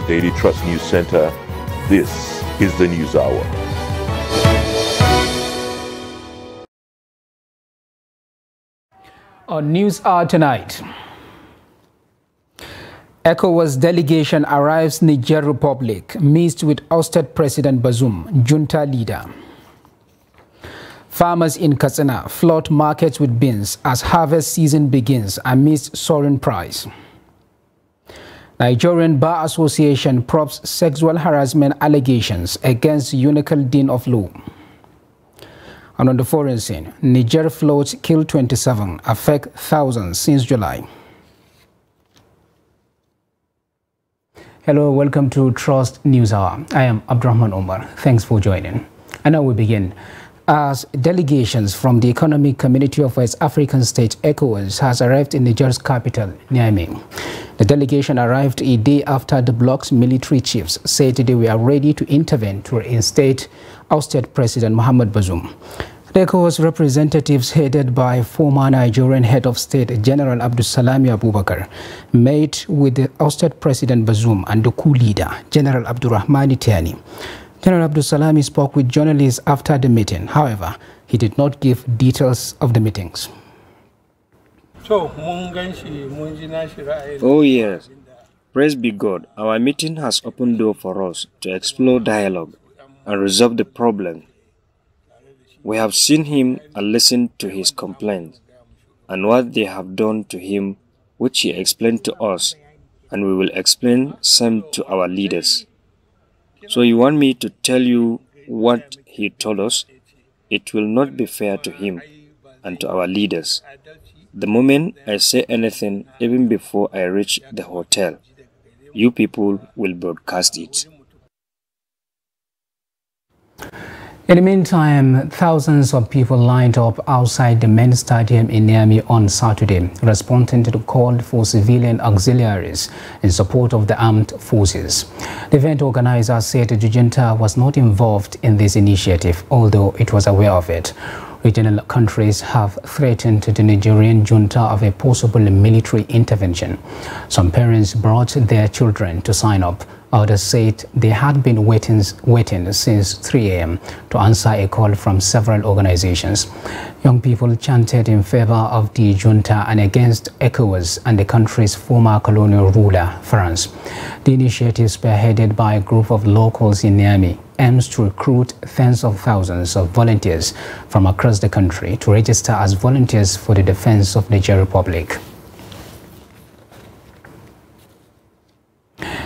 Daily Trust News Center, this is the News Hour. On News Hour tonight, ECOWAS delegation arrives Niger Republic, meets with ousted President Bazoum, junta leader. Farmers in Katsina flood markets with beans as harvest season begins amidst soaring price. Nigerian Bar Association probes sexual harassment allegations against Unical Dean of Law. And on the foreign scene, Niger floods kill 27, affect thousands since July. Hello, welcome to Trust News Hour. I am Abdurrahman Omar. Thanks for joining. And now we begin. As delegations from the Economic Community of West African States, ECOWAS, has arrived in Niger's capital, Niamey. The delegation arrived a day after the bloc's military chiefs said they were ready to intervene to reinstate ousted President Mohamed Bazoum. The ECOWAS representatives, headed by former Nigerian head of state General Abdulsalami Abubakar, met with the ousted President Bazoum and the coup leader, General Abdurrahmani Tiani. General Abdulsalami spoke with journalists after the meeting. However, he did not give details of the meetings. Oh yes, praise be God, our meeting has opened door for us to explore dialogue and resolve the problem. We have seen him and listened to his complaints and what they have done to him, which he explained to us, and we will explain same to our leaders. So you want me to tell you what he told us? It will not be fair to him and to our leaders. The moment I say anything, even before I reach the hotel, you people will broadcast it. In the meantime, thousands of people lined up outside the main stadium in Niamey on Saturday, responding to the call for civilian auxiliaries in support of the armed forces. The event organizer said the junta was not involved in this initiative, although it was aware of it. Regional countries have threatened the Nigerian junta of a possible military intervention. Some parents brought their children to sign up. Others said they had been waiting since 3 a.m. to answer a call from several organizations. Young people chanted in favor of the junta and against ECOWAS and the country's former colonial ruler, France. The initiative, spearheaded by a group of locals in Niamey, aims to recruit tens of thousands of volunteers from across the country to register as volunteers for the defense of the Niger Republic.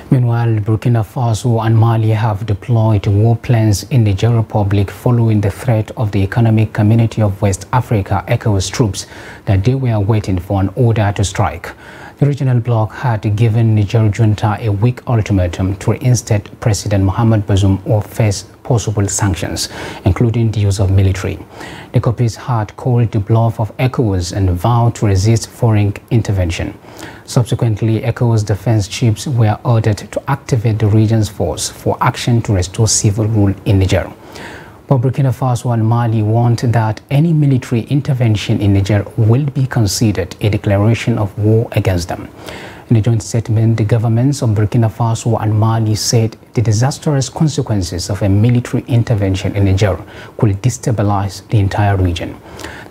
Meanwhile, Burkina Faso and Mali have deployed war planes in the Niger Republic following the threat of the Economic Community of West Africa ECOWAS troops that they were waiting for an order to strike. The regional bloc had given Niger junta a week ultimatum to reinstate President Mohamed Bazoum or face possible sanctions, including the use of military. The Copis had called the bluff of ECOWAS and vowed to resist foreign intervention. Subsequently, ECOWAS defense chiefs were ordered to activate the region's force for action to restore civil rule in Niger. But Burkina Faso and Mali warned that any military intervention in Niger will be considered a declaration of war against them. In a joint statement, the governments of Burkina Faso and Mali said the disastrous consequences of a military intervention in Niger could destabilize the entire region.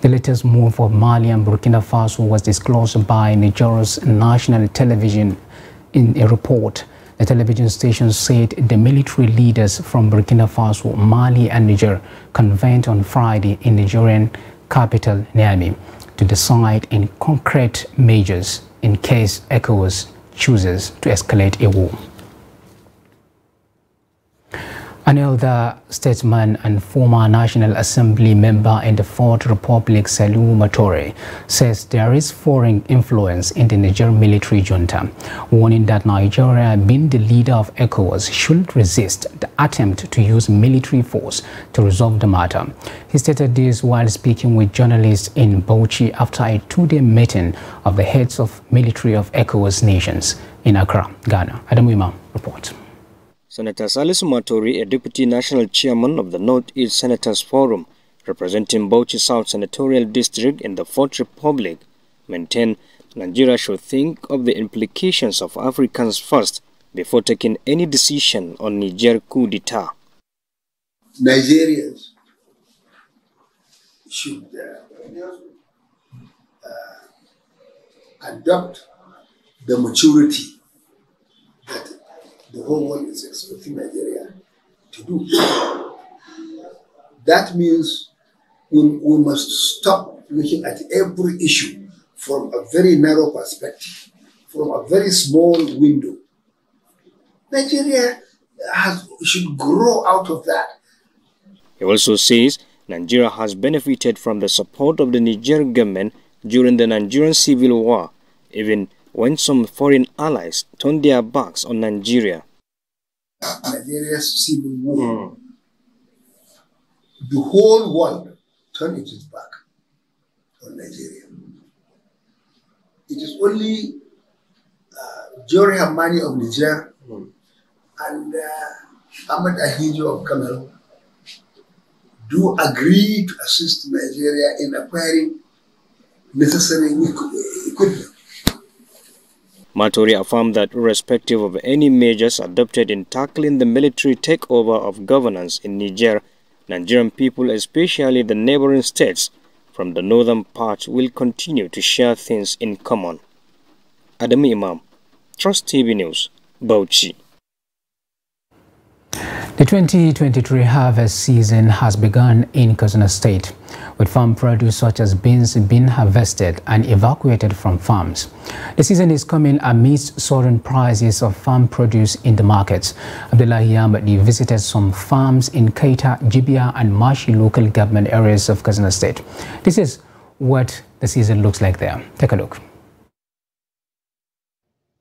The latest move of Mali and Burkina Faso was disclosed by Niger's national television in a report. The television station said the military leaders from Burkina Faso, Mali and Niger convened on Friday in Nigerian capital Niamey to decide in concrete measures in case ECOWAS chooses to escalate a war. An elder statesman and former National Assembly member in the Fourth Republic, Salou Matore, says there is foreign influence in the Niger military junta, warning that Nigeria, being the leader of ECOWAS, should resist the attempt to use military force to resolve the matter. He stated this while speaking with journalists in Bauchi after a two-day meeting of the heads of military of ECOWAS nations in Accra, Ghana. Adamu Imam reports. Senator Salisu Matore, a deputy national chairman of the Northeast Senators Forum, representing Bauchi South Senatorial District in the Fourth Republic, maintained Nigeria should think of the implications of Africans first before taking any decision on Niger coup d'etat. Nigerians should adopt the maturity that the whole world is expecting Nigeria to do. That means we must stop looking at every issue from a very narrow perspective, from a very small window. Nigeria should grow out of that. He also says Nigeria has benefited from the support of the Nigerian government during the Nigerian civil war, even when some foreign allies turned their backs on Nigeria. Nigeria's civil war, the whole world turned its back on Nigeria. It is only Johor Hamani of Niger and Ahmed Ahijo of Cameroon do agree to assist Nigeria in acquiring necessary equipment. Matori affirmed that irrespective of any measures adopted in tackling the military takeover of governance in Niger, Nigerian people, especially the neighboring states from the northern part, will continue to share things in common. Adam Imam, Trust TV News, Bauchi. The 2023 harvest season has begun in Katsina State, with farm produce such as beans being harvested and evacuated from farms. The season is coming amidst soaring prices of farm produce in the markets. Abdullahi Ahmadi visited some farms in Keita, Jibia and Mashi local government areas of Katsina State. This is what the season looks like there. Take a look.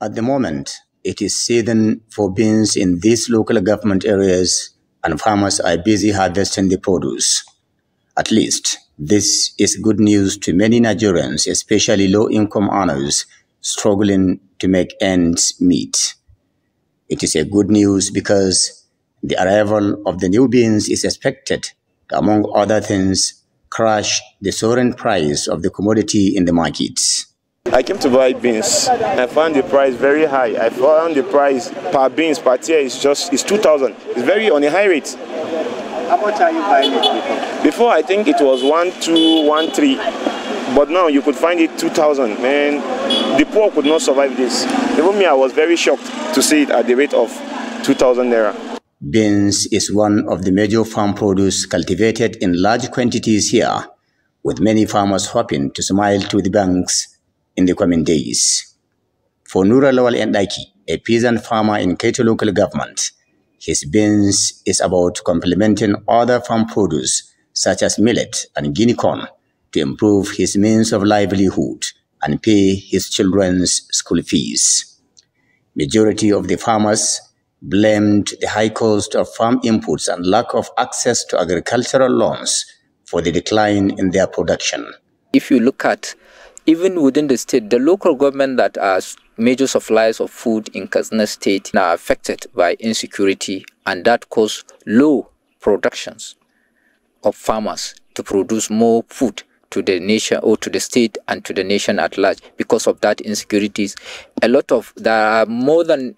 At the moment, it is season for beans in these local government areas, and farmers are busy harvesting the produce. At least, this is good news to many Nigerians, especially low-income earners, struggling to make ends meet. It is a good news because the arrival of the new beans is expected to, among other things, crush the soaring price of the commodity in the markets. I came to buy beans. I found the price very high. I found the price per beans per tier is 2,000. It's very on a high rate. How much are you buying it before? Before I think it was 1,200, 1,300, but now you could find it 2,000. Man, the poor could not survive this. Even me, I was very shocked to see it at the rate of 2,000 naira. Beans is one of the major farm produce cultivated in large quantities here, with many farmers hoping to smile to the banks in the coming days. For Nura Lawal Endaki, a peasant farmer in Keita local government, his beans is about complementing other farm produce such as millet and guinea corn to improve his means of livelihood and pay his children's school fees. Majority of the farmers blamed the high cost of farm inputs and lack of access to agricultural loans for the decline in their production. If you look at even within the state, the local government that are major suppliers of food in Katsina State are affected by insecurity, and that causes low productions of farmers to produce more food to the nation or to the state and to the nation at large. Because of that insecurities, there are more than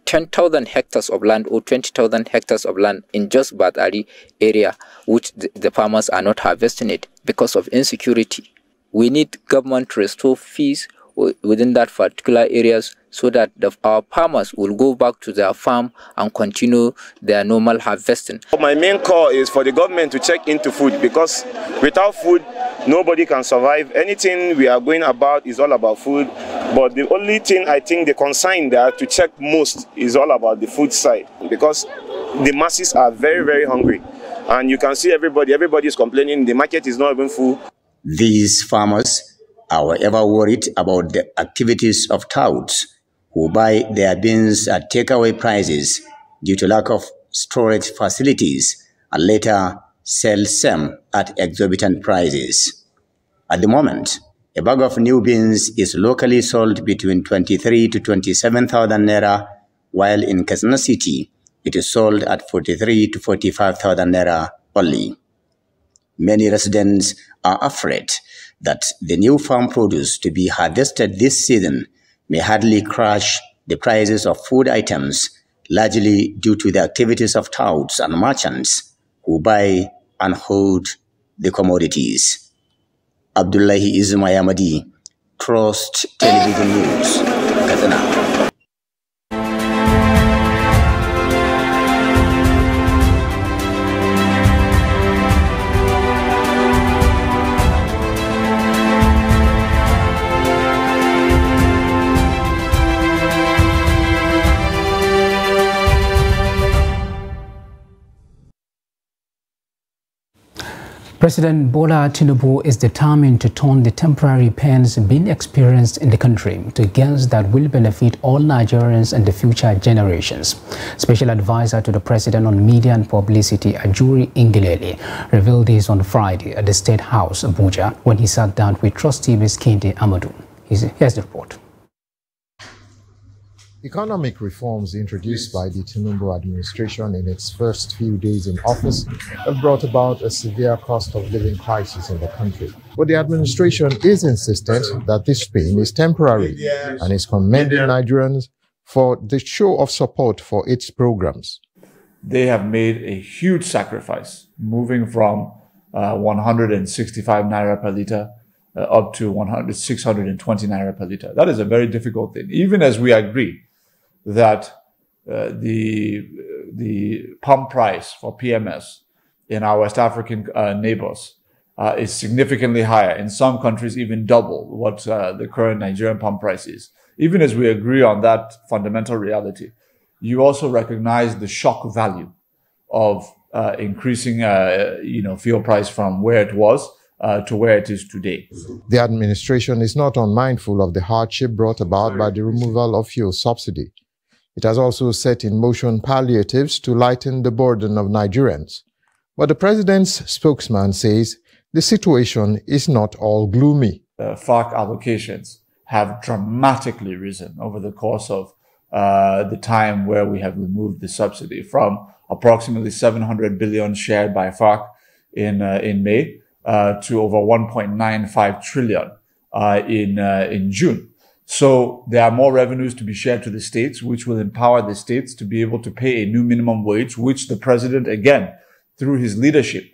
10,000 hectares of land or 20,000 hectares of land in just Badari area, which the farmers are not harvesting it because of insecurity. We need government to restore fees within that particular areas so that our farmers will go back to their farm and continue their normal harvesting. My main call is for the government to check into food, because without food, nobody can survive. Anything we are going about is all about food. But the only thing I think the concern there to check most is all about the food side, because the masses are very, very hungry. And you can see everybody is complaining. The market is not even full. These farmers are however worried about the activities of touts who buy their beans at takeaway prices due to lack of storage facilities and later sell some at exorbitant prices. At the moment, a bag of new beans is locally sold between 23 to 27,000 naira, while in Katsina City, it is sold at 43 to 45,000 naira only. Many residents are afraid that the new farm produce to be harvested this season may hardly crush the prices of food items, largely due to the activities of touts and merchants who buy and hold the commodities. Abdullahi Izumayamadi, Trust Television News, Katsina. President Bola Tinubu is determined to turn the temporary pains being experienced in the country to gains that will benefit all Nigerians and the future generations. Special advisor to the president on media and publicity, Ajuri Ingileli, revealed this on Friday at the State House, Abuja, when he sat down with Trust TV's Kinde Amadou. Here's the report. Economic reforms introduced by the Tinubu administration in its first few days in office have brought about a severe cost of living crisis in the country. But the administration is insistent that this pain is temporary and is commending Nigerians for the show of support for its programs. They have made a huge sacrifice, moving from 165 naira per litre up to 620 naira per litre. That is a very difficult thing, even as we agree that the pump price for PMS in our West African neighbors is significantly higher, in some countries even double what the current Nigerian pump price is. Even as we agree on that fundamental reality, you also recognize the shock value of increasing fuel price from where it was to where it is today. The administration is not unmindful of the hardship brought about by the removal of fuel subsidy. It has also set in motion palliatives to lighten the burden of Nigerians. But the president's spokesman says the situation is not all gloomy. FARC allocations have dramatically risen over the course of the time where we have removed the subsidy, from approximately 700 billion shared by FARC in May to over 1.95 trillion in June. So there are more revenues to be shared to the states, which will empower the states to be able to pay a new minimum wage, which the president, again, through his leadership,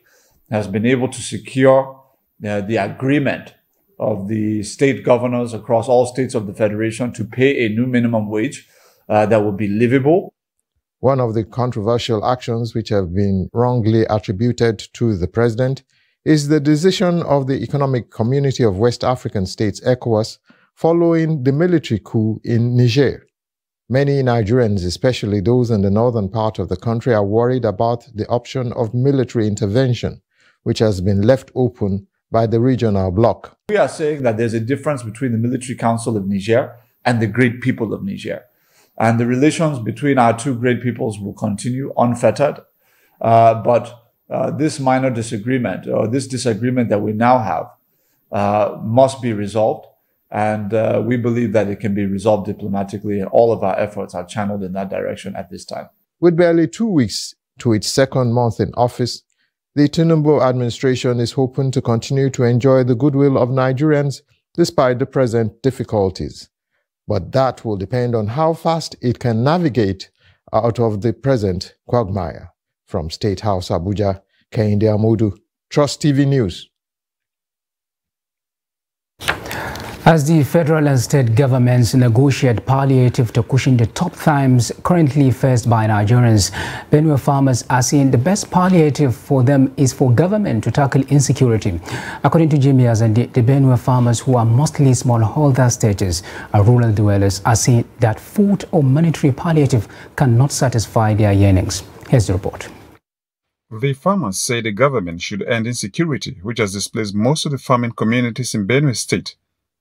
has been able to secure the agreement of the state governors across all states of the federation to pay a new minimum wage that will be livable. One of the controversial actions which have been wrongly attributed to the president is the decision of the Economic Community of West African States, ECOWAS, following the military coup in Niger. Many Nigerians, especially those in the northern part of the country, are worried about the option of military intervention, which has been left open by the regional bloc. We are saying that there's a difference between the Military Council of Niger and the great people of Niger. And the relations between our two great peoples will continue unfettered. But this minor disagreement, or this disagreement that we now have, must be resolved. And we believe that it can be resolved diplomatically, and all of our efforts are channeled in that direction at this time. With barely 2 weeks to its second month in office, the Tinubu administration is hoping to continue to enjoy the goodwill of Nigerians despite the present difficulties. But that will depend on how fast it can navigate out of the present quagmire. From State House, Abuja, Kinde Amadou, Trust TV News. As the federal and state governments negotiate palliative to cushion the top times currently faced by Nigerians, Benue farmers are saying the best palliative for them is for government to tackle insecurity. According to Jimmy Azandi, the Benue farmers, who are mostly smallholder status and rural dwellers, are saying that food or monetary palliative cannot satisfy their yearnings. Here's the report. The farmers say the government should end insecurity, which has displaced most of the farming communities in Benue State,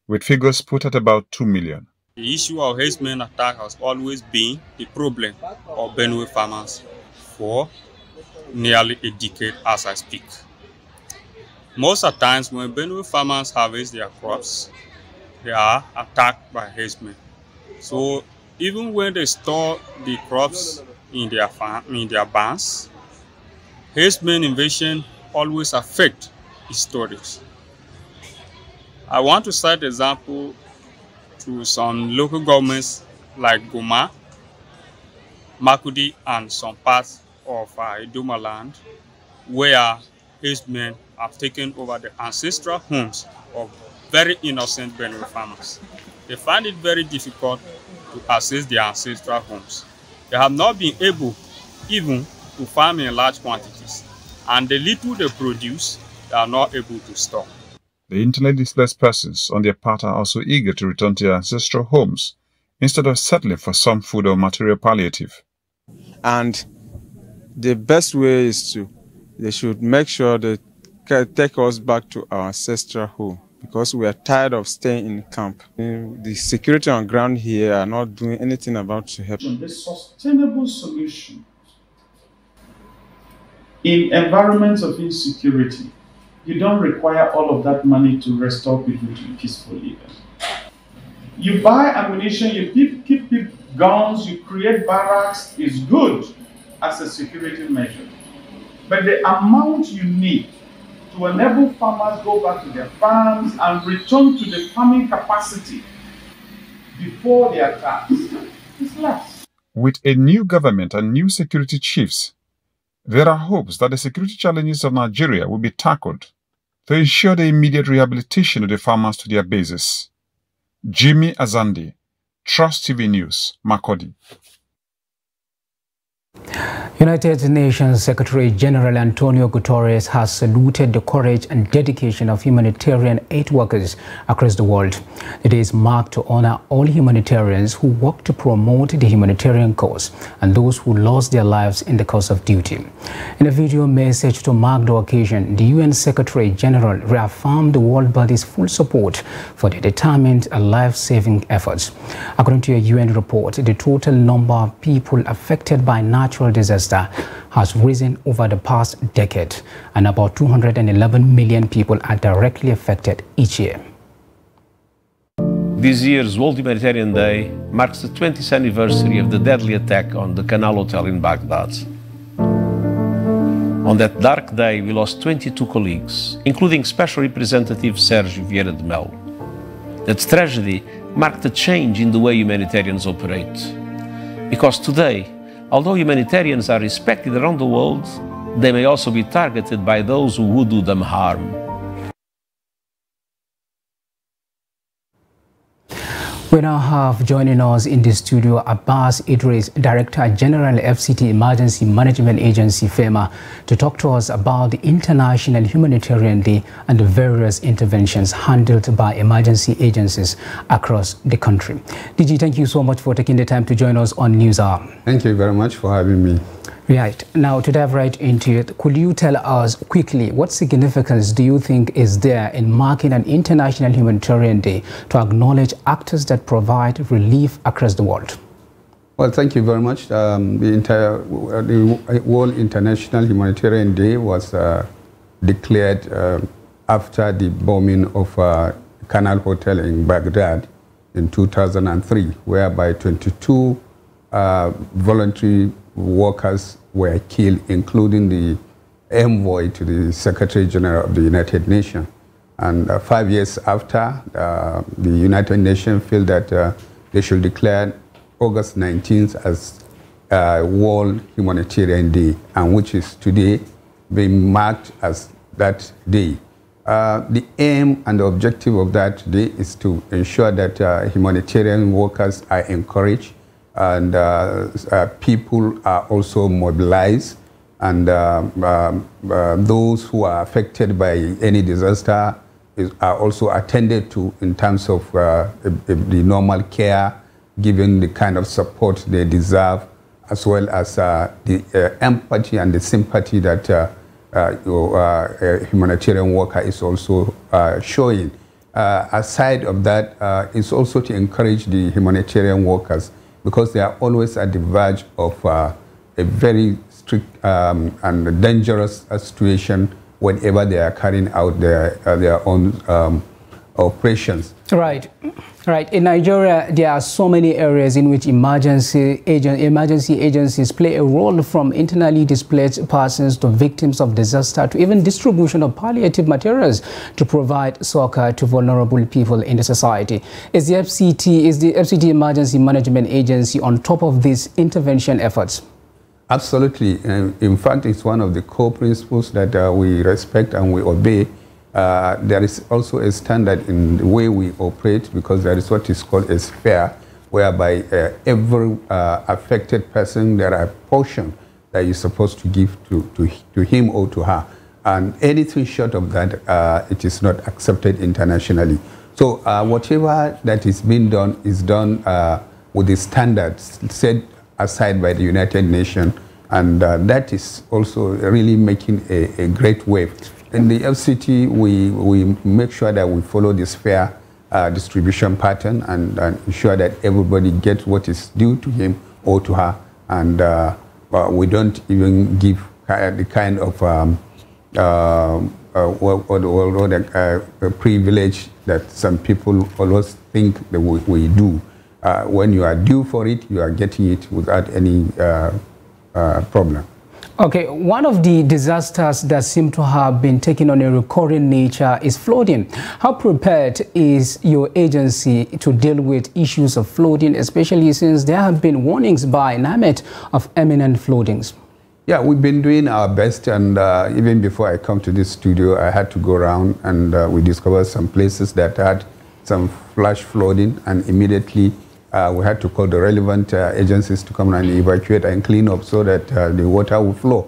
with figures put at about 2 million. The issue of herdsmen attack has always been the problem of Benue farmers for nearly a decade as I speak. Most of the times when Benue farmers harvest their crops, they are attacked by herdsmen. So even when they store the crops in their barns, herdsmen invasion always affect the storage. I want to cite example to some local governments like Goma, Makudi, and some parts of Idoma land, where herdsmen have taken over the ancestral homes of very innocent Benue farmers. They find it very difficult to access their ancestral homes. They have not been able even to farm in large quantities, and the little they produce, they are not able to store. The internally displaced persons on their part are also eager to return to their ancestral homes instead of settling for some food or material palliative. And the best way is they should make sure they take us back to our ancestral home, because we are tired of staying in camp. The security on ground here are not doing anything about to help. The sustainable solution in environments of insecurity, you don't require all of that money to restore people to peaceful living. You buy ammunition, you keep guns, you create barracks, is good as a security measure. But the amount you need to enable farmers go back to their farms and return to the farming capacity before the attacks is less. With a new government and new security chiefs, there are hopes that the security challenges of Nigeria will be tackled to ensure the immediate rehabilitation of the farmers to their bases. Jimmy Azandi, Trust TV News, Makurdi. United Nations Secretary General Antonio Guterres has saluted the courage and dedication of humanitarian aid workers across the world. The day is marked to honor all humanitarians who work to promote the humanitarian cause and those who lost their lives in the course of duty. In a video message to mark the occasion, the UN Secretary General reaffirmed the world body's full support for the determined and life-saving efforts. According to a UN report, the total number of people affected by natural disaster has risen over the past decade, and about 211 million people are directly affected each year. This year's World Humanitarian Day marks the 20th anniversary of the deadly attack on the Canal Hotel in Baghdad. On that dark day, we lost 22 colleagues, including Special Representative Sérgio Vieira de Mello. That tragedy marked a change in the way humanitarians operate. Because today, although humanitarians are respected around the world, they may also be targeted by those who would do them harm. We now have joining us in the studio Abbas Idris, Director General FCT Emergency Management Agency, FEMA, to talk to us about the International Humanitarian Day and the various interventions handled by emergency agencies across the country. DG, thank you so much for taking the time to join us on News Hour. Thank you very much for having me. Right. Now, to dive right into it, could you tell us quickly what significance do you think is there in marking an International Humanitarian Day to acknowledge actors that provide relief across the world? Well, thank you very much. The World International Humanitarian Day was declared after the bombing of Canal Hotel in Baghdad in 2003, whereby 22 voluntary workers were killed, including the envoy to the Secretary General of the United Nations. And 5 years after, the United Nations feel that they should declare August 19th as World Humanitarian Day, and which is today being marked as that day. The aim and the objective of that day is to ensure that humanitarian workers are encouraged, and people are also mobilized, and those who are affected by any disaster are also attended to in terms of the normal care, given the kind of support they deserve, as well as the empathy and the sympathy that a humanitarian worker is also showing. Aside of that, it's also to encourage the humanitarian workers, because they are always at the verge of a very strict and dangerous situation whenever they are carrying out their own operations. Right. Right. In Nigeria, there are so many areas in which emergency agencies play a role, from internally displaced persons to victims of disaster to even distribution of palliative materials to provide succor to vulnerable people in the society. Is the FCT Emergency Management Agency on top of these intervention efforts? Absolutely. In fact, it's one of the core principles that we respect and we obey. There is also a standard in the way we operate, because there is what is called a sphere, whereby every affected person, there are a portion that you're supposed to give to him or to her. And anything short of that, it is not accepted internationally. So whatever that is being done is done with the standards set aside by the United Nations. And that is also really making a great wave. In the FCT, we make sure that we follow this fair distribution pattern and ensure that everybody gets what is due to him or to her. And we don't even give the kind of privilege that some people always think that we do. When you are due for it, you are getting it without any problem. Okay, one of the disasters that seem to have been taken on a recurring nature is flooding. How prepared is your agency to deal with issues of flooding, especially since there have been warnings by NAMET of imminent floodings? Yeah, we've been doing our best, and even before I come to this studio, I had to go around and we discovered some places that had some flash flooding, and immediately we had to call the relevant agencies to come and evacuate and clean up so that the water will flow.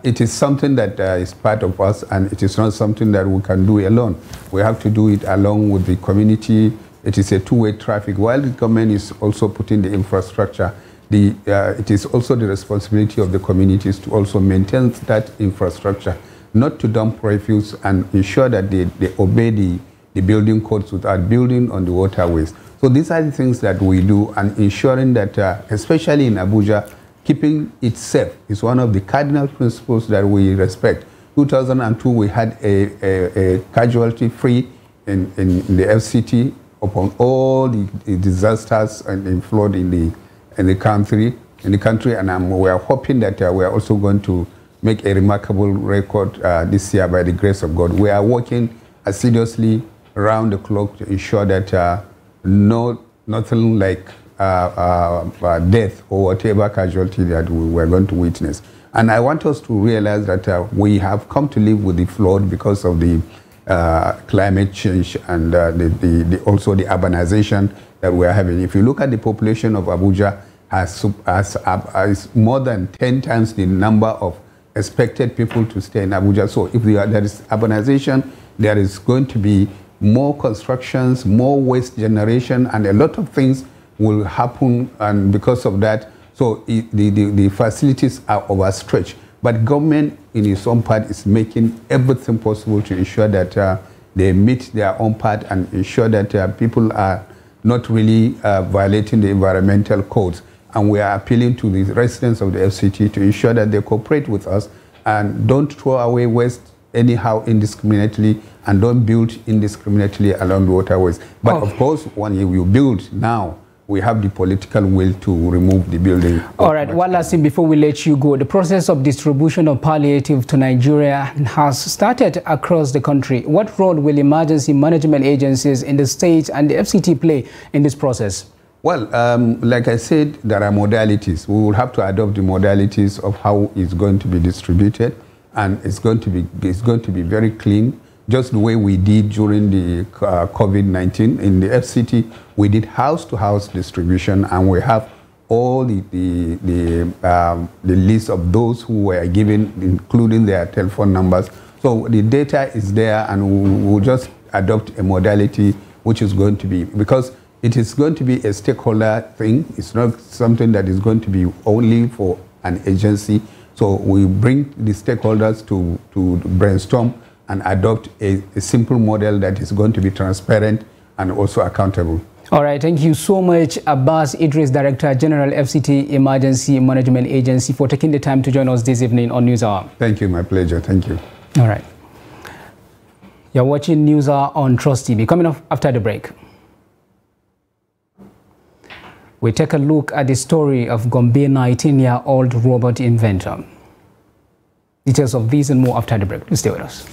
It is something that is part of us, and it is not something that we can do alone. We have to do it along with the community. It is a two-way traffic. While the government is also putting the infrastructure, it is also the responsibility of the communities to also maintain that infrastructure, not to dump refuse, and ensure that they obey the building codes without building on the waterways. So these are the things that we do, and ensuring that, especially in Abuja, keeping it safe is one of the cardinal principles that we respect. 2002, we had a casualty-free in the FCT upon all the disasters and flood in the country, and we are hoping that we are also going to make a remarkable record this year by the grace of God. We are working assiduously around the clock to ensure that nothing like death or whatever casualty that we are going to witness. And I want us to realize that we have come to live with the flood because of the climate change and also the urbanization that we are having. If you look at the population of Abuja, has more than 10 times the number of expected people to stay in Abuja. So if there is urbanization, there is going to be more constructions, more waste generation, and a lot of things will happen, and because of that, so the facilities are overstretched. But government, in its own part, is making everything possible to ensure that they meet their own part and ensure that people are not really violating the environmental codes. And we are appealing to the residents of the FCT to ensure that they cooperate with us and don't throw away waste anyhow indiscriminately, and don't build indiscriminately along the waterways. But of course, when you build now, we have the political will to remove the building. All right, one last thing before we let you go. The process of distribution of palliative to Nigeria has started across the country. What role will emergency management agencies in the states and the FCT play in this process? Well, like I said, there are modalities. We will have to adopt the modalities of how it's going to be distributed, and it's going to be very clean, just the way we did during the COVID-19. In the FCT, we did house-to-house distribution, and we have all the list of those who were given, including their telephone numbers. So the data is there, and we will just adopt a modality which is going to be, because it is going to be a stakeholder thing. It's not something that is going to be only for an agency. So we bring the stakeholders to brainstorm and adopt a simple model that is going to be transparent and also accountable. All right, thank you so much, Abbas Idris, Director General, FCT Emergency Management Agency, for taking the time to join us this evening on NewsHour. Thank you, my pleasure. Thank you. All right. You're watching NewsHour on Trust TV. Coming up after the break. We take a look at the story of Gombe 19-year-old robot inventor. Details of these and more after the break. Please stay with us.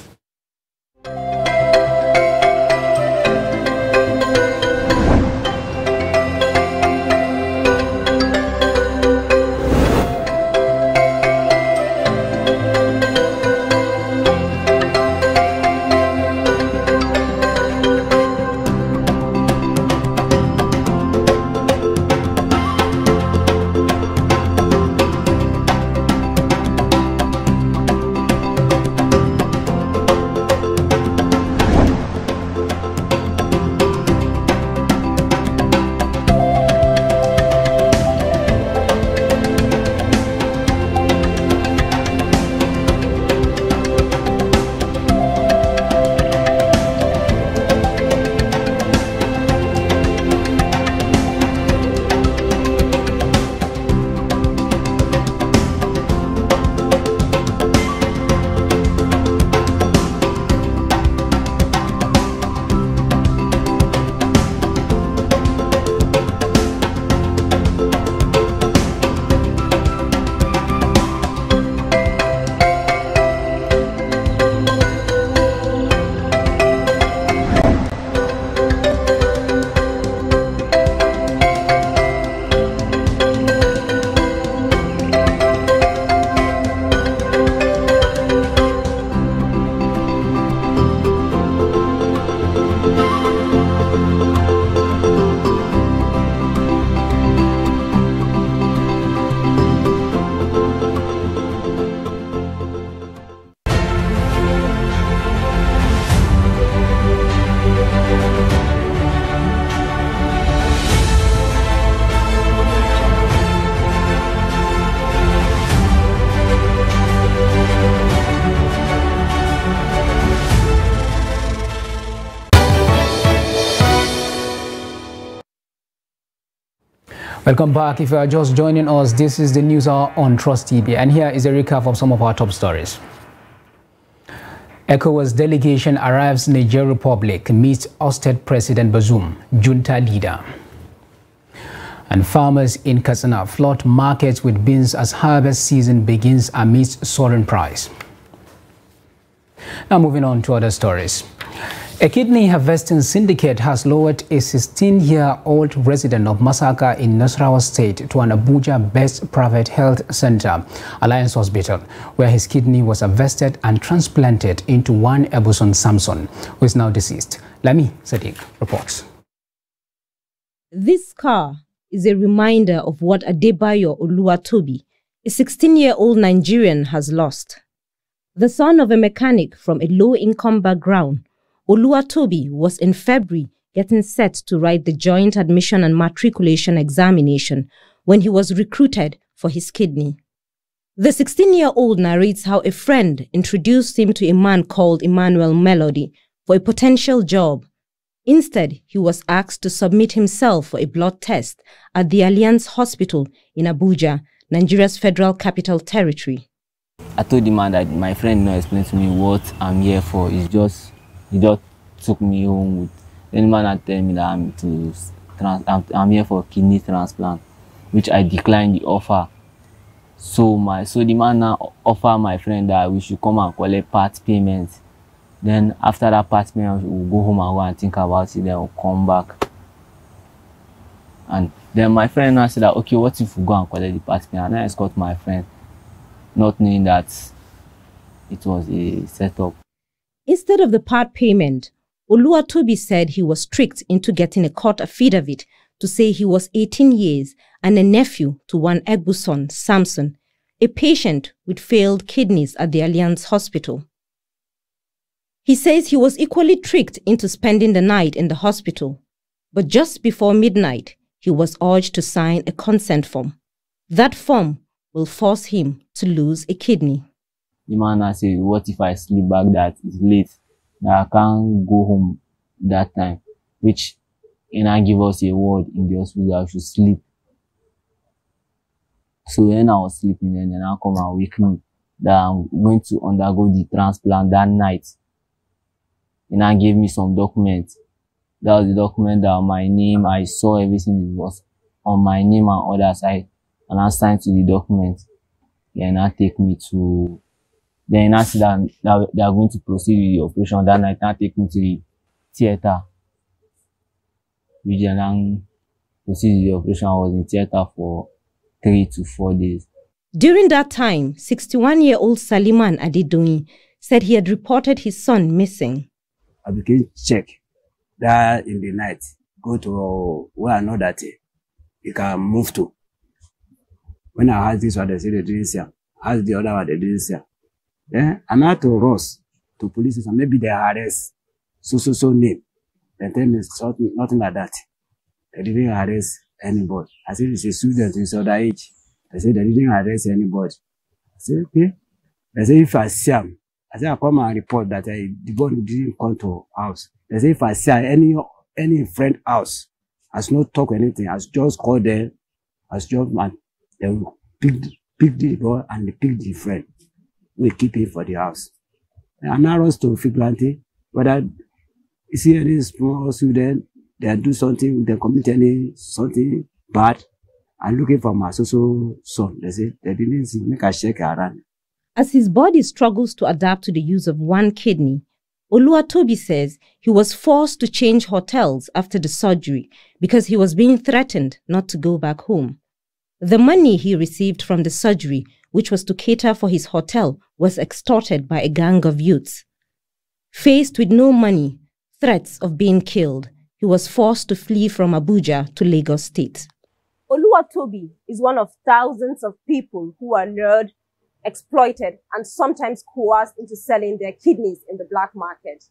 Welcome back. If you are just joining us, this is the News Hour on Trust TV, and here is a recap of some of our top stories. ECOWAS delegation arrives in Niger Republic, meets ousted President Bazoum, junta leader. And farmers in Katsina flood markets with beans as harvest season begins amidst soaring price. Now moving on to other stories. A kidney harvesting syndicate has lowered a 16-year-old resident of Masaka in Nasarawa State to an Abuja-based private health center, Alliance Hospital, where his kidney was harvested and transplanted into one Ebuson Samson, who is now deceased. Lami Sadiq reports. This car is a reminder of what Adebayo Oluwatobi, a 16-year-old Nigerian, has lost. The son of a mechanic from a low-income background, Oluwatobi was in February getting set to write the Joint Admission and Matriculation Examination when he was recruited for his kidney. The 16-year-old narrates how a friend introduced him to a man called Emmanuel Melody for a potential job. Instead, he was asked to submit himself for a blood test at the Alliance Hospital in Abuja, Nigeria's Federal Capital Territory. I told the man that my friend now explained to me what I'm here for. He just took me home with the man and told me that I'm here for kidney transplant, which I declined the offer. So the man now offered my friend that we should come and collect part payment. Then after that part payment, we'll go home and go and think about it. Then we'll come back. And then my friend now said that, okay, what if we go and collect the part payment? And I escort my friend, not knowing that it was a setup. Instead of the part payment, Oluwatobi said he was tricked into getting a court affidavit to say he was 18 years and a nephew to one Egbuson Samson, a patient with failed kidneys at the Alliance Hospital. He says he was equally tricked into spending the night in the hospital, but just before midnight, he was urged to sign a consent form. That form will force him to lose a kidney. The man said, what if I sleep back that it's late, that I can't go home that time, which I give us a word in the hospital I should sleep. So when I was sleeping, then I come and wake me that I'm going to undergo the transplant that night. And I gave me some documents. That was the document that my name, I saw everything. It was on my name and other side, and I signed to the document. Then I take me to, then I see that they are going to proceed with the operation. That night, I take me to the theater. We then proceed with the operation. I was in theater for 3 to 4 days. During that time, 61-year-old Saliman Adedoyin said he had reported his son missing. I became check that in the night, go to where I know that he can move to. When I asked this one, they said they didn't see him. Asked the other one, they didn't see him. Then I had to rush to police station. Maybe they arrest so name. They tell me something, nothing like that. They didn't arrest anybody. I said it's a student, it's other age. They said they didn't arrest anybody. I said, okay. They said if I see him, I said I come and report that the body didn't come to house. They say if I see any friend house, has not talk anything, has just called them, has just man, they will pick the boy and they pick the friend. We keep it for the house. And now rush to Figlanti, whether you see any small student, they do something, they commit something bad, and looking for my social son. They say they didn't see, make a shake around. As his body struggles to adapt to the use of one kidney, Oluwatobi says he was forced to change hotels after the surgery because he was being threatened not to go back home. The money he received from the surgery, which was to cater for his hotel, was extorted by a gang of youths. Faced with no money, threats of being killed, he was forced to flee from Abuja to Lagos State. Oluwatobi is one of thousands of people who are lured, exploited, and sometimes coerced into selling their kidneys in the black market.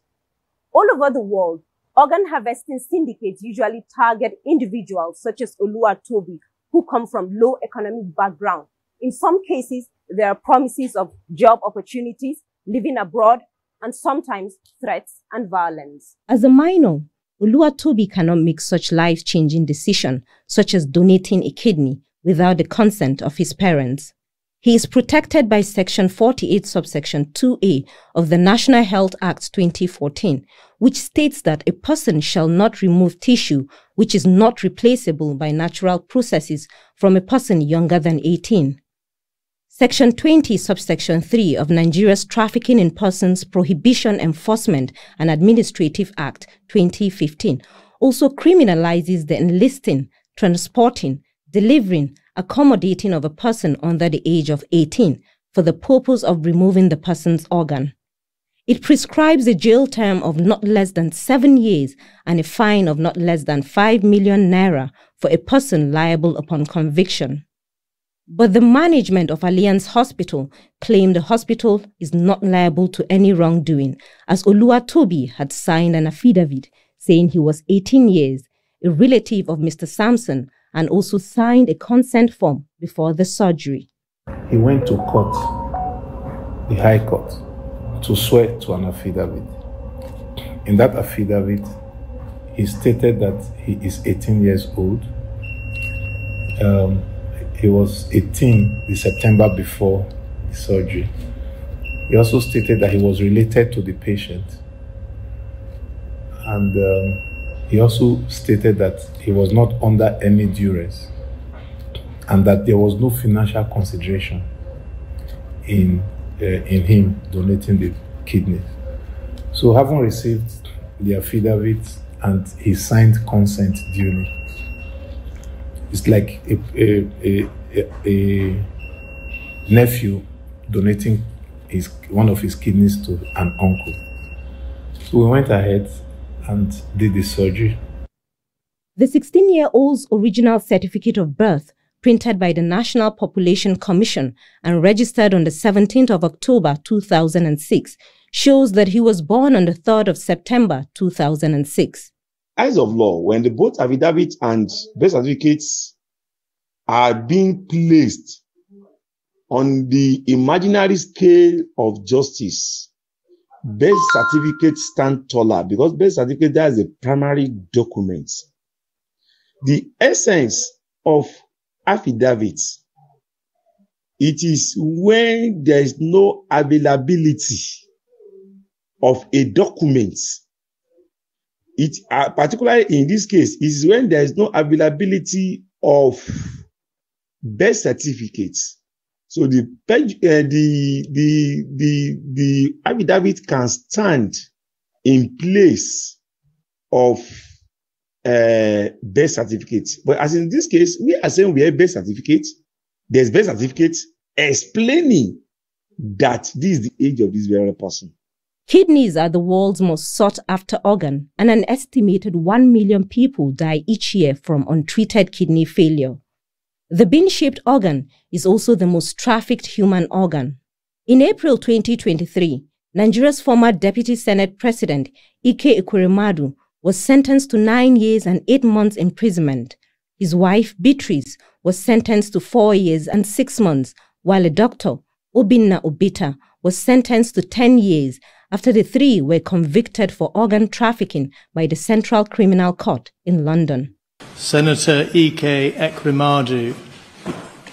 All over the world, organ harvesting syndicates usually target individuals such as Oluwatobi who come from low economic background. In some cases, there are promises of job opportunities, living abroad, and sometimes threats and violence. As a minor, Oluwatobi cannot make such life-changing decisions, such as donating a kidney, without the consent of his parents. He is protected by Section 48, subsection 2A of the National Health Act 2014, which states that a person shall not remove tissue which is not replaceable by natural processes from a person younger than 18. Section 20, subsection 3 of Nigeria's Trafficking in Persons Prohibition Enforcement and Administrative Act 2015 also criminalizes the enlisting, transporting, delivering, accommodating of a person under the age of 18 for the purpose of removing the person's organ. It prescribes a jail term of not less than 7 years and a fine of not less than 5 million naira for a person liable upon conviction. But the management of Alliance Hospital claimed the hospital is not liable to any wrongdoing, as Oluwatobi had signed an affidavit saying he was 18 years, a relative of Mr. Sampson, and also signed a consent form before the surgery. He went to court, the High Court, to swear to an affidavit. In that affidavit, he stated that he is 18 years old. He was 18 the September before the surgery. He also stated that he was related to the patient. And he also stated that he was not under any duress and that there was no financial consideration in him donating the kidneys. So having received the affidavit and he signed consent duly, it's like a nephew donating one of his kidneys to an uncle. So we went ahead and did the surgery. The 16-year-old's original certificate of birth, printed by the National Population Commission and registered on the 17th of October 2006, shows that he was born on the 3rd of September 2006. As of law, when the both affidavit and birth certificates are being placed on the imaginary scale of justice, birth certificates stand taller because birth certificate, that is the primary document. The essence of affidavits, it is when there is no availability of a document. It particularly in this case is when there is no availability of birth certificates. So the affidavit can stand in place of birth certificates. But as in this case, we are saying we have birth certificates. There's birth certificates explaining that this is the age of this very person. Kidneys are the world's most sought-after organ, and an estimated 1 million people die each year from untreated kidney failure. The bean-shaped organ is also the most trafficked human organ. In April 2023, Nigeria's former Deputy Senate President, Ike Ekweremadu, was sentenced to 9 years and 8 months imprisonment. His wife, Beatrice, was sentenced to 4 years and 6 months, while a doctor, Obinna Obita, was sentenced to 10 years after the three were convicted for organ trafficking by the Central Criminal Court in London. Senator Ike Ekweremadu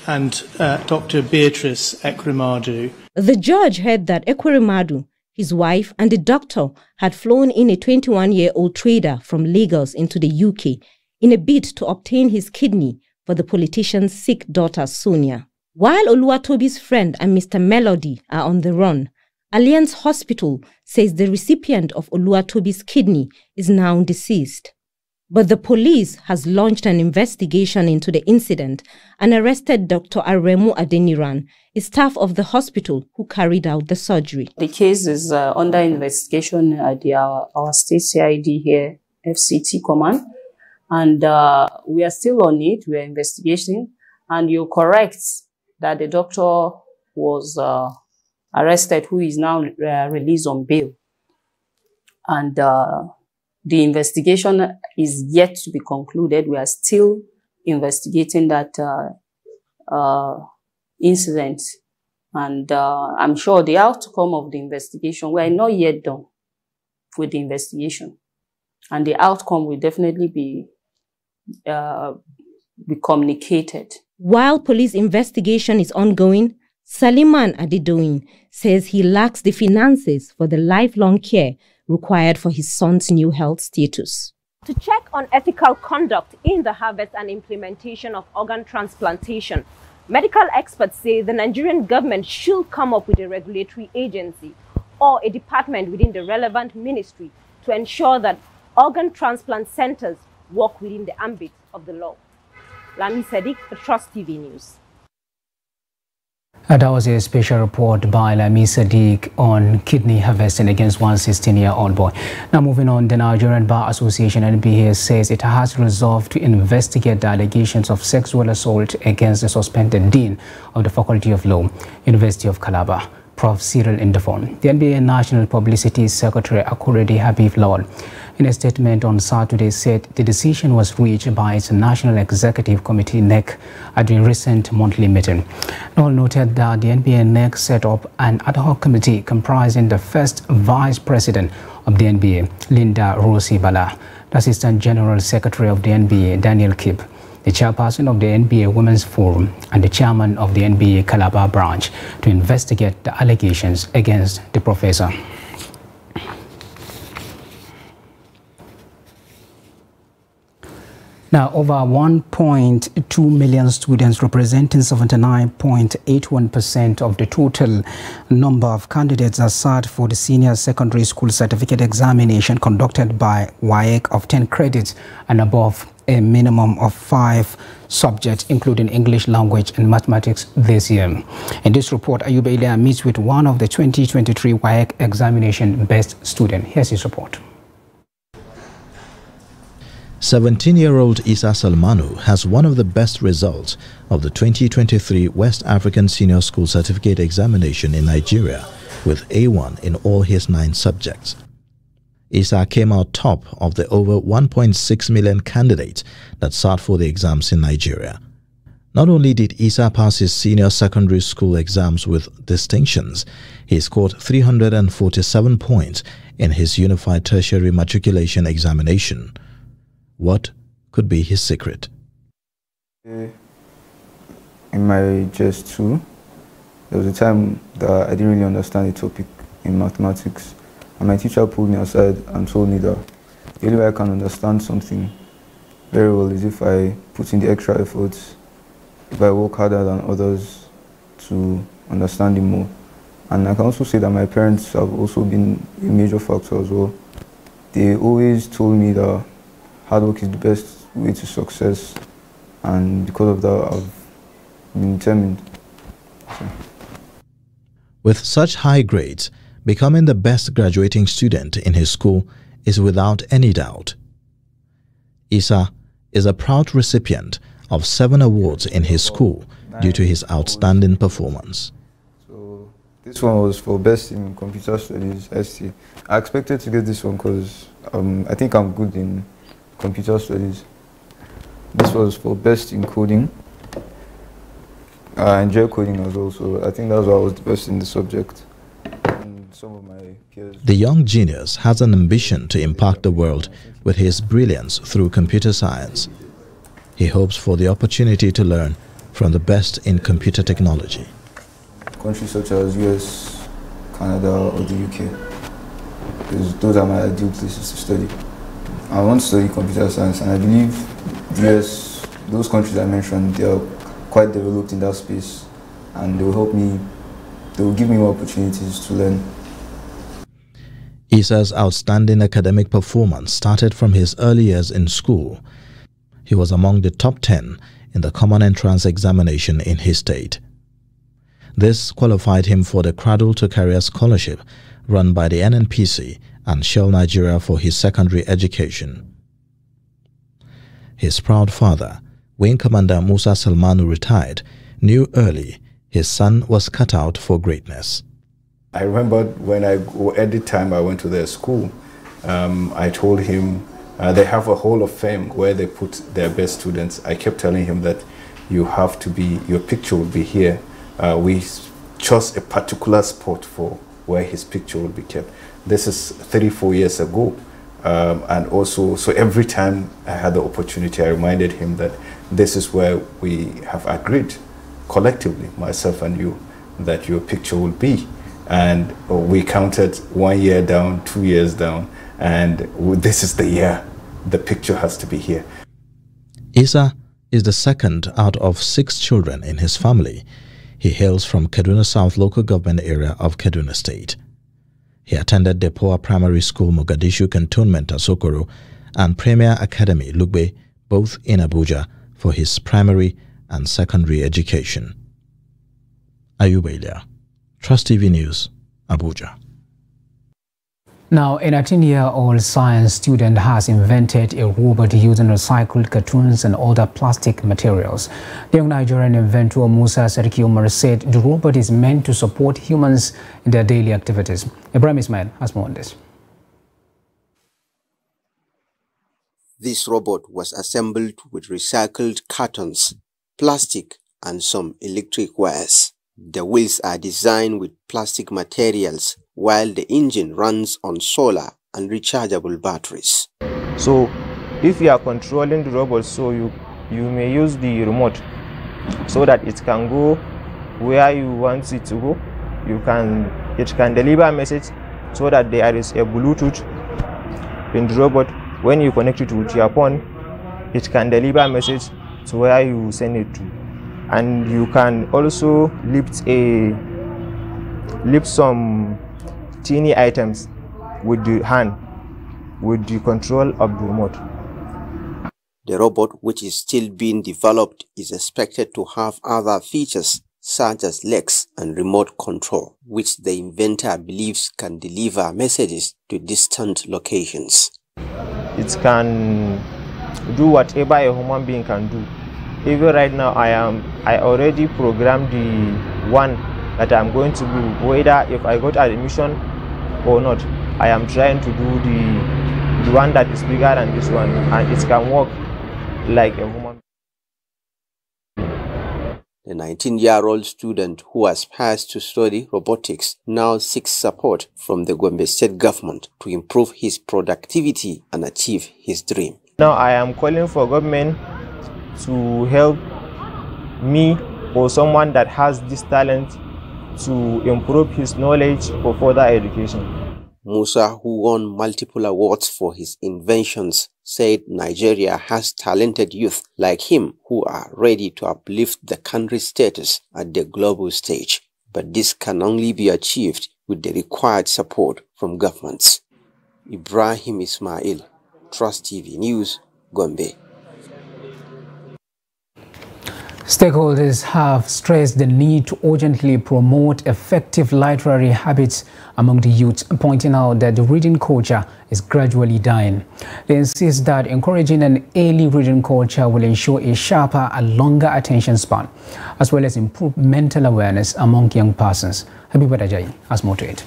and Dr. Beatrice Ekweremadu. The judge heard that Ekweremadu, his wife, and the doctor had flown in a 21-year-old trader from Lagos into the UK in a bid to obtain his kidney for the politician's sick daughter Sonia. While Oluwatobi's friend and Mr. Melody are on the run, Alliance Hospital says the recipient of Oluwatobi's kidney is now deceased. But the police has launched an investigation into the incident and arrested Dr. Aremu Adeniran, a staff of the hospital who carried out the surgery. The case is under investigation at our state CID here, FCT Command, and we are still on it. We are investigating, and you're correct that the doctor was arrested, who is now released on bail. And the investigation is yet to be concluded. We are still investigating that incident. And I'm sure the outcome of the investigation, we are not yet done with the investigation. And the outcome will definitely be communicated. While police investigation is ongoing, Saliman Adedoyin says he lacks the finances for the lifelong care required for his son's new health status. To check on ethical conduct in the harvest and implementation of organ transplantation, medical experts say the Nigerian government should come up with a regulatory agency or a department within the relevant ministry to ensure that organ transplant centers work within the ambit of the law. Lami Sadiq for Trust TV News. That was a special report by Lami Sadiq on kidney harvesting against one 16-year-old boy. Now moving on, the Nigerian Bar Association (NBA) says it has resolved to investigate the allegations of sexual assault against the suspended dean of the Faculty of Law, University of Calabar, Prof. Cyril Indefon. The NBA National Publicity Secretary Akurede Habib Lawal, in a statement on Saturday, said the decision was reached by its National Executive Committee (NEC) at the recent monthly meeting. Lawal noted that the NBA NEC set up an ad hoc committee comprising the first Vice President of the NBA, Linda Rossi Bala, the Assistant General Secretary of the NBA, Daniel Kipp, the Chairperson of the NBA Women's Forum, and the Chairman of the NBA Calabar branch to investigate the allegations against the professor. Now, over 1.2 million students, representing 79.81% of the total number of candidates, are sat for the senior secondary school certificate examination conducted by WAEC of 10 credits and above a minimum of 5 subjects, including English language and mathematics this year. In this report, Ayuba Ilia meets with one of the 2023 WAEC examination best students. Here's his report. 17-year-old Isa Salmanu has one of the best results of the 2023 West African Senior School Certificate Examination in Nigeria, with A1 in all his 9 subjects. Isa came out top of the over 1.6 million candidates that sat for the exams in Nigeria. Not only did Isa pass his senior secondary school exams with distinctions, he scored 347 points in his Unified Tertiary Matriculation Examination. What could be his secret? In my JS2, there was a time that I didn't really understand the topic in mathematics, and my teacher pulled me aside and told me that the only way I can understand something very well is if I put in the extra efforts, if I work harder than others to understand it more. And I can also say that my parents have also been a major factor as well. They always told me that hard work is the best way to success, and because of that, I've been determined. So. With such high grades, becoming the best graduating student in his school is without any doubt. Isa is a proud recipient of 7 awards in his school due to his outstanding performance. So this one was for Best in Computer Studies, ST. I expected to get this one because I think I'm good in computer studies. This was for Best in Coding. I enjoy coding as well, so I think that's why I was the best in the subject. And some of my peers. The young genius has an ambition to impact the world with his brilliance through computer science. He hopes for the opportunity to learn from the best in computer technology. Countries such as US, Canada, or the UK, because those are my ideal places to study. I want to study computer science, and I believe the US, those countries I mentioned, they are quite developed in that space, and they will help me, they will give me more opportunities to learn. Isa's outstanding academic performance started from his early years in school. He was among the top 10 in the Common Entrance Examination in his state. This qualified him for the Cradle to Career Scholarship run by the NNPC and Shell Nigeria for his secondary education. His proud father, Wing Commander Musa Salmanu, retired, knew early his son was cut out for greatness. I remember when at the time I went to their school, I told him they have a Hall of Fame where they put their best students. I kept telling him that you have to be, your picture will be here. We chose a particular spot for where his picture will be kept. This is 34 years ago. And also, so every time I had the opportunity, I reminded him that this is where we have agreed collectively, myself and you, that your picture will be. And we counted 1 year down, 2 years down, and this is the year the picture has to be here. Isa is the second out of 6 children in his family. He hails from Kaduna South local government area of Kaduna State. He attended Depoa Primary School, Mogadishu Cantonment, Asokoro, and Premier Academy, Lugbe, both in Abuja, for his primary and secondary education. Ayuba Ilia, Trust TV News, Abuja. Now, an 18-year-old science student has invented a robot using recycled cartons and other plastic materials. The young Nigerian inventor Musa Sarki Umar said the robot is meant to support humans in their daily activities. Ibrahim Ismail has more on this. This robot was assembled with recycled cartons, plastic, and some electric wires. The wheels are designed with plastic materials, while the engine runs on solar and rechargeable batteries. So if you are controlling the robot, so you may use the remote so that it can go where you want it to go. It can deliver a message so that there is a Bluetooth in the robot. When you connect it with your phone, it can deliver a message to where you send it to. And you can also lift some teeny items with the hand, with the control of the remote. The robot, which is still being developed, is expected to have other features such as legs and remote control, which the inventor believes can deliver messages to distant locations. It can do whatever a human being can do. Even right now, I already programmed the one that I'm going to do, whether if I got admission or not. I am trying to do the one that is bigger than this one, and it can work like a human. The 19-year-old student who aspires to study robotics now seeks support from the Gombe State government to improve his productivity and achieve his dream. Now I am calling for government to help me or someone that has this talent to improve his knowledge for further education. Musa, who won multiple awards for his inventions, said Nigeria has talented youth like him who are ready to uplift the country's status at the global stage. But this can only be achieved with the required support from governments. Ibrahim Ismail, Trust TV News, Gombe. Stakeholders have stressed the need to urgently promote effective literary habits among the youth, pointing out that the reading culture is gradually dying. They insist that encouraging an early reading culture will ensure a sharper and longer attention span, as well as improve mental awareness among young persons. Habiba Dajayi has more to it.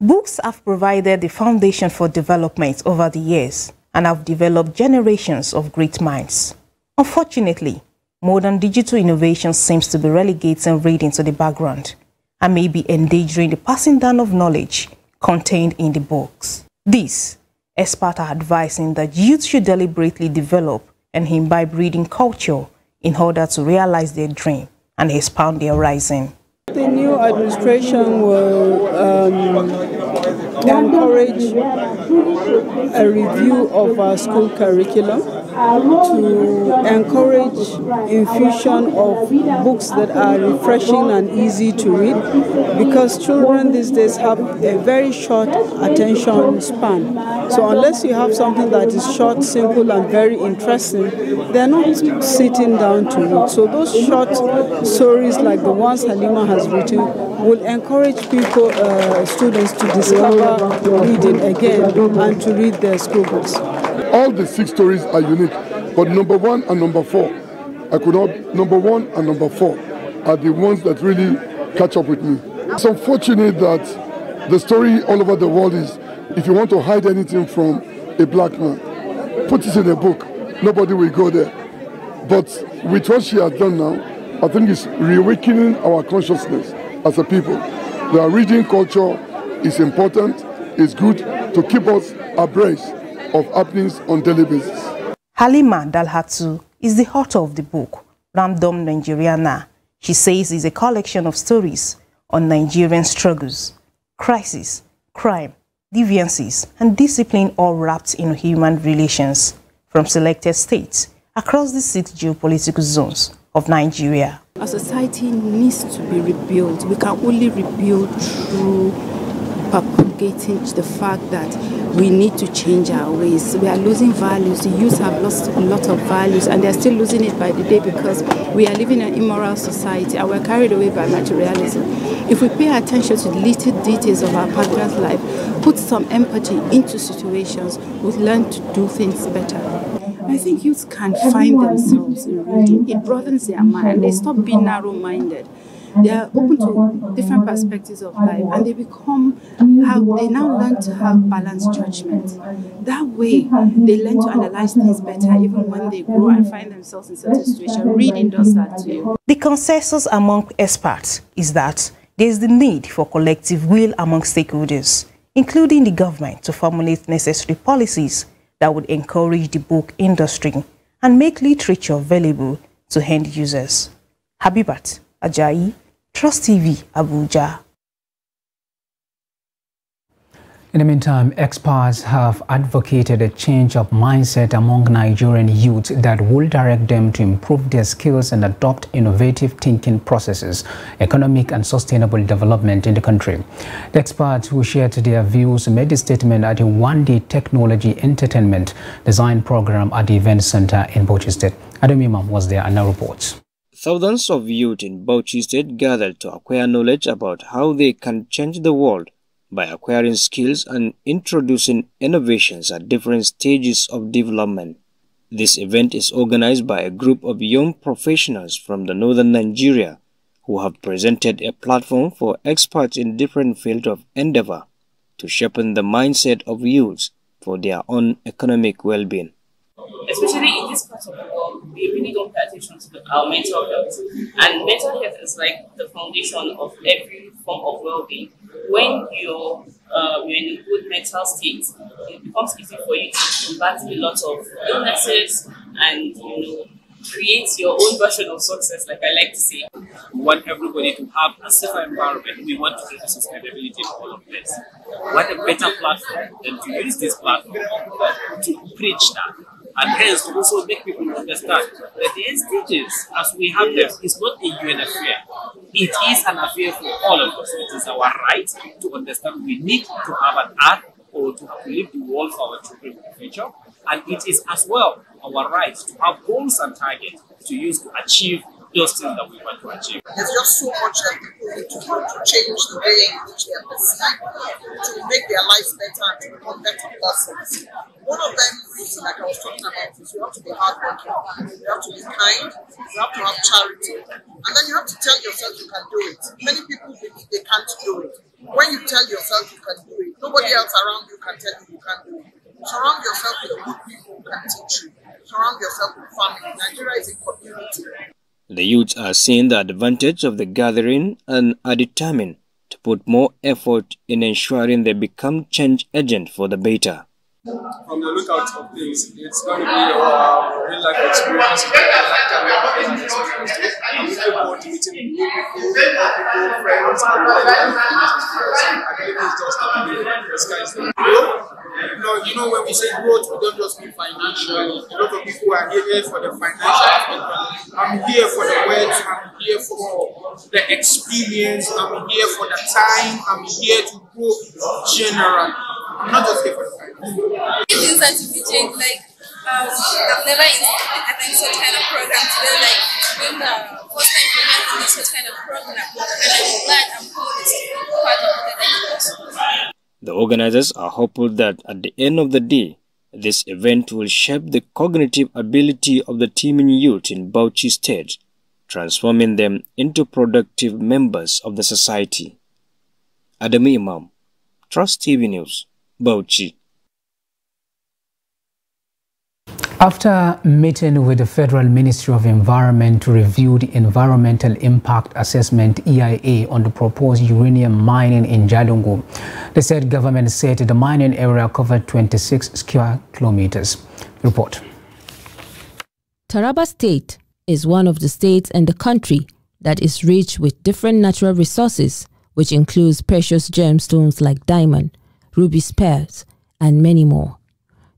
Books have provided the foundation for development over the years and have developed generations of great minds. Unfortunately, modern digital innovation seems to be relegating reading to the background and may be endangering the passing down of knowledge contained in the books. This, experts are advising that youth should deliberately develop and imbibe reading culture in order to realize their dream and expand their horizon. The new administration will encourage a review of our school curriculum to encourage infusion of books that are refreshing and easy to read, because children these days have a very short attention span. So unless you have something that is short, simple and very interesting, they're not sitting down to read. So those short stories like the ones Halima has written will encourage people, students to discover reading again and to read their school books. All the 6 stories are unique, but number 1 and number 4, number 1 and number 4 are the ones that really catch up with me. It's unfortunate that the story all over the world is, if you want to hide anything from a black man, put it in a book, nobody will go there. But with what she has done now, I think it's reawakening our consciousness as a people. The reading culture is important, it's good to keep us abreast of happenings on daily basis. Halima Dalhatu is the author of the book, Ramdom Nigeriana. She says it's a collection of stories on Nigerian struggles, crisis, crime, deviances, and discipline, all wrapped in human relations from selected states across the 6 geopolitical zones of Nigeria. Our society needs to be rebuilt. We can only rebuild through propagating the fact that we need to change our ways. We are losing values. The youth have lost a lot of values, and they're still losing it by the day because we are living in an immoral society and we're carried away by materialism. If we pay attention to the little details of our partner's life, put some empathy into situations, we'll learn to do things better. I think youth can find themselves in reading. It broadens their mind. They stop being narrow-minded. They are open to different perspectives of life, and they they now learn to have balanced judgment. That way, they learn to analyze things better even when they grow and find themselves in certain situations. Reading does that too. The consensus among experts is that there is the need for collective will among stakeholders, including the government, to formulate necessary policies that would encourage the book industry and make literature available to end users. Habibat Ajayi, Trust TV, Abuja. In the meantime, experts have advocated a change of mindset among Nigerian youth that will direct them to improve their skills and adopt innovative thinking processes, economic and sustainable development in the country. The experts who shared their views made the statement at a one-day technology entertainment design program at the event center in Bauchi State. Adam Imam was there and now reports. Thousands of youth in Bauchi State gathered to acquire knowledge about how they can change the world by acquiring skills and introducing innovations at different stages of development. This event is organized by a group of young professionals from the northern Nigeria who have presented a platform for experts in different fields of endeavor to sharpen the mindset of youths for their own economic well-being. Especially in this part of the world, we really don't pay attention to our mental health. And mental health is like the foundation of every form of well-being. When you're in a good mental state, it becomes easy for you to combat a lot of illnesses and create your own version of success, like I like to say. We want everybody to have a safer environment. We want to do the sustainability in all of this. What a better platform than to use this platform to preach that. And hence to also make people understand that the SDGs, as we have them, is not a UN affair. It is an affair for all of us. It is our right to understand we need to have an earth or to leave the world for our children in the future. And it is as well our right to have goals and targets to use to achieve those things that we want to achieve. There's just so much that people need to do to change the way in which they are perceived, to make their lives better and to become better persons. One of them is, like I was talking about, is you have to be hardworking, you have to be kind, you have to have charity, and then you have to tell yourself you can do it. Many people believe they can't do it. When you tell yourself you can do it, nobody else around you can tell you you can't do it. Surround yourself with good people who can teach you. Surround yourself with family. Nigeria is a community. The youths are seeing the advantage of the gathering and are determined to put more effort in ensuring they become change agent for the better. From the lookout of things, it's going to be a real life experience. I'm looking forward to meeting new people, friends, and I believe it's just the sky's the limit. You know, when we say growth, we don't just mean financial. A lot of people are here for the financial aspect. I'm here for the words, I'm here for the experience, I'm here for the time, I'm here to grow generally. I'm not just here for the finance. It's inside to be changed. Like, I've never attended such kind of program today. Like, when the first time for me attending such kind of program, and I'm glad I'm part of it. The organizers are hopeful that at the end of the day, this event will shape the cognitive ability of the teeming youth in Bauchi State, transforming them into productive members of the society. Adamu Imam, Trust TV News, Bauchi. After meeting with the Federal Ministry of Environment to review the Environmental Impact Assessment EIA on the proposed uranium mining in Jalingo, the said government said the mining area covered 26 square kilometers. Report. Taraba State is one of the states in the country that is rich with different natural resources, which includes precious gemstones like diamond, ruby spheres, and many more.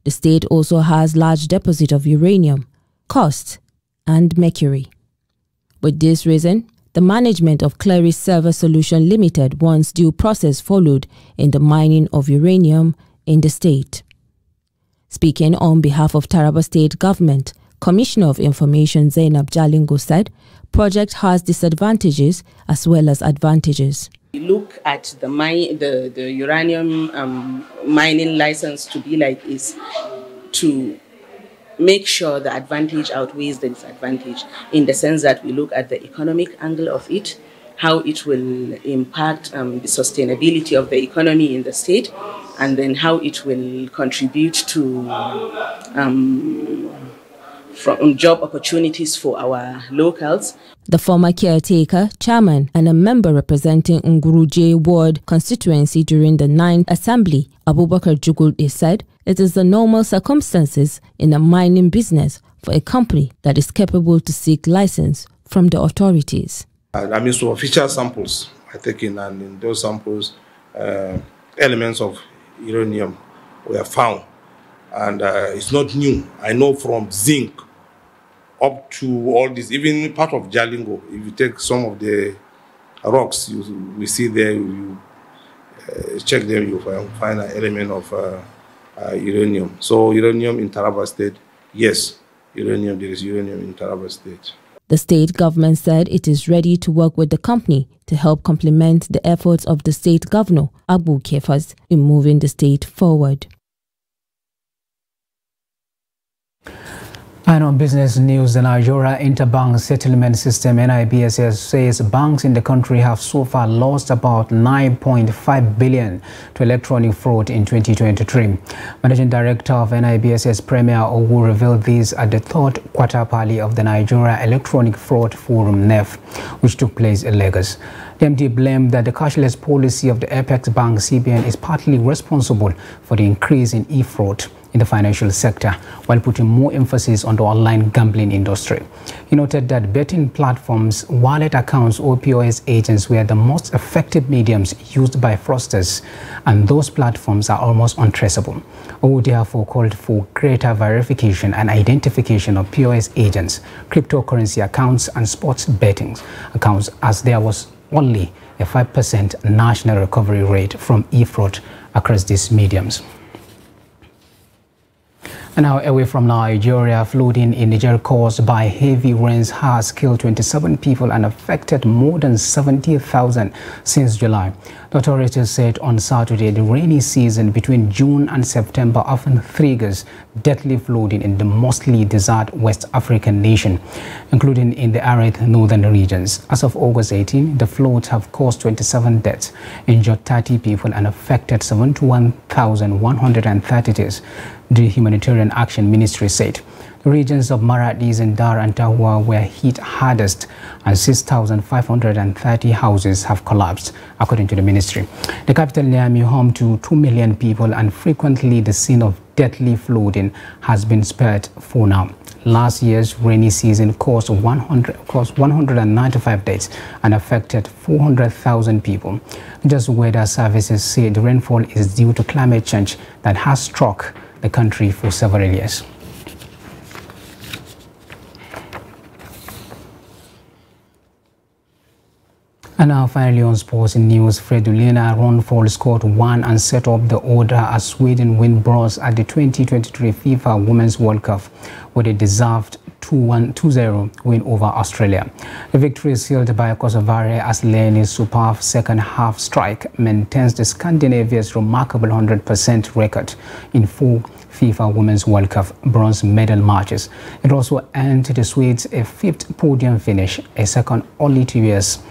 The state also has large deposit of uranium, cost, and mercury. With this reason, the management of Claris Server Solution Limited wants due process followed in the mining of uranium in the state. Speaking on behalf of Taraba State Government, Commissioner of Information Zainab Jalingo said, project has disadvantages as well as advantages. We look at the uranium mining license to be like is to make sure the advantage outweighs the disadvantage, in the sense that we look at the economic angle of it, how it will impact the sustainability of the economy in the state, and then how it will contribute to job opportunities for our locals. The former caretaker, chairman, and a member representing Nguruje Ward constituency during the 9th Assembly, Abubakar Jugulde, said it is the normal circumstances in a mining business for a company that is capable to seek license from the authorities. So official samples are taken, and in those samples, elements of uranium were found. And it's not new. I know from zinc up to all this, even part of Jalingo, if you take some of the rocks we see there, you check them, you find an element of uranium. So uranium in Taraba State, yes, there is uranium in Taraba State. The state government said it is ready to work with the company to help complement the efforts of the state governor, Abu Kefas, in moving the state forward. And on business news, the Nigeria Interbank Settlement System (NIBSS) says banks in the country have so far lost about 9.5 billion to electronic fraud in 2023. Managing Director of NIBSS, Premier Ogu, revealed this at the third quarter party of the Nigeria Electronic Fraud Forum (NEF), which took place in Lagos. The MD blamed that the cashless policy of the Apex Bank (CBN) is partly responsible for the increase in e-fraud in the financial sector, while putting more emphasis on the online gambling industry. He noted that betting platforms, wallet accounts, or POS agents were the most effective mediums used by fraudsters, and those platforms are almost untraceable. OWU therefore called for greater verification and identification of POS agents, cryptocurrency accounts, and sports betting accounts, as there was only a 5% national recovery rate from e-fraud across these mediums. And now, away from Nigeria, flooding in Niger caused by heavy rains has killed 27 people and affected more than 70,000 since July. The authorities said on Saturday the rainy season between June and September often triggers deadly flooding in the mostly desert West African nation, including in the arid northern regions. As of August 18, the floods have caused 27 deaths, injured 30 people, and affected 71,130. The Humanitarian Action Ministry said the regions of Maradi, Zindar, and Tahua were hit hardest, and 6,530 houses have collapsed, according to the ministry. The capital, Niamey, home to 2 million people and frequently the scene of deadly flooding, has been spared for now. Last year's rainy season caused 195 deaths and affected 400,000 people. Just weather services say the rainfall is due to climate change that has struck the country for several years. And now finally on sports news, Fridolina Ronfall scored one and set up the order as Sweden win bronze at the 2023 FIFA Women's World Cup with a deserved 2-0 win over Australia. The victory is sealed by Kosovari as Leni's superb second-half strike maintains the Scandinavia's remarkable 100% record in 4 FIFA Women's World Cup bronze medal matches. It also earned the Swedes a 5th podium finish, a second only 2 years ago.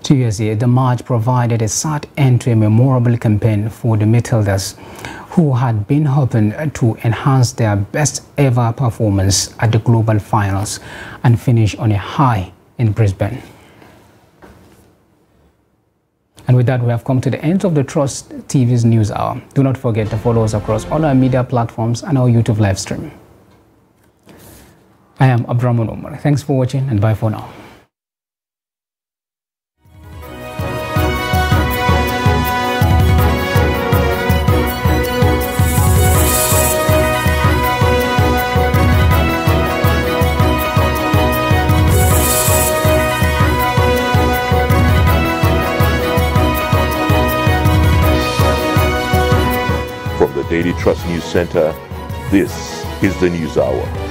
The match provided a sad end to a memorable campaign for the Midfielders, who had been hoping to enhance their best ever performance at the global finals and finish on a high in Brisbane. And with that, we have come to the end of the Trust TV's News Hour. Do not forget to follow us across all our media platforms and our YouTube live stream. I am Abdurrahman Omar. Thanks for watching and bye for now. From the Daily Trust News Center, this is the News Hour.